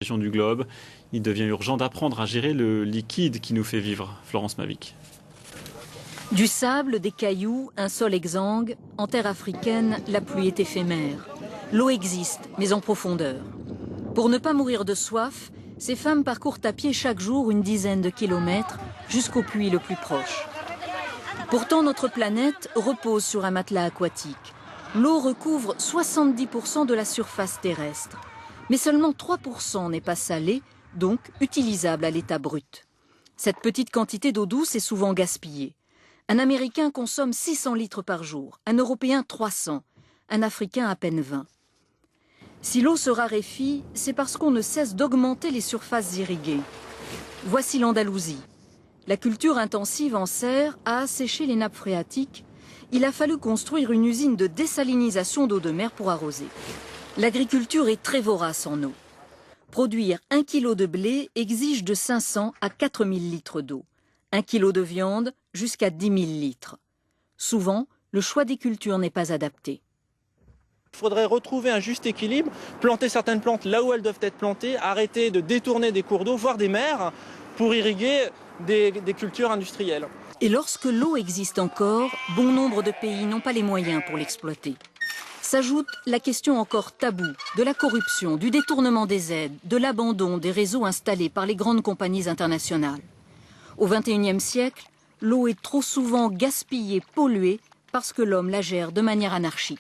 Du globe, il devient urgent d'apprendre à gérer le liquide qui nous fait vivre. Florence Mavic. Du sable, des cailloux, un sol exsangue, en terre africaine, la pluie est éphémère. L'eau existe, mais en profondeur. Pour ne pas mourir de soif, ces femmes parcourent à pied chaque jour une dizaine de kilomètres jusqu'au puits le plus proche. Pourtant, notre planète repose sur un matelas aquatique. L'eau recouvre 70% de la surface terrestre. Mais seulement 3% n'est pas salée, donc utilisable à l'état brut. Cette petite quantité d'eau douce est souvent gaspillée. Un Américain consomme 600 litres par jour, un Européen 300, un Africain à peine 20. Si l'eau se raréfie, c'est parce qu'on ne cesse d'augmenter les surfaces irriguées. Voici l'Andalousie. La culture intensive en serre a asséché les nappes phréatiques. Il a fallu construire une usine de désalinisation d'eau de mer pour arroser. L'agriculture est très vorace en eau. Produire 1 kg de blé exige de 500 à 4000 litres d'eau. 1 kg de viande jusqu'à 10 000 litres. Souvent, le choix des cultures n'est pas adapté. Il faudrait retrouver un juste équilibre, planter certaines plantes là où elles doivent être plantées, arrêter de détourner des cours d'eau, voire des mers, pour irriguer des cultures industrielles. Et lorsque l'eau existe encore, bon nombre de pays n'ont pas les moyens pour l'exploiter. S'ajoute la question encore taboue de la corruption, du détournement des aides, de l'abandon des réseaux installés par les grandes compagnies internationales. Au XXIe siècle, l'eau est trop souvent gaspillée, polluée, parce que l'homme la gère de manière anarchique.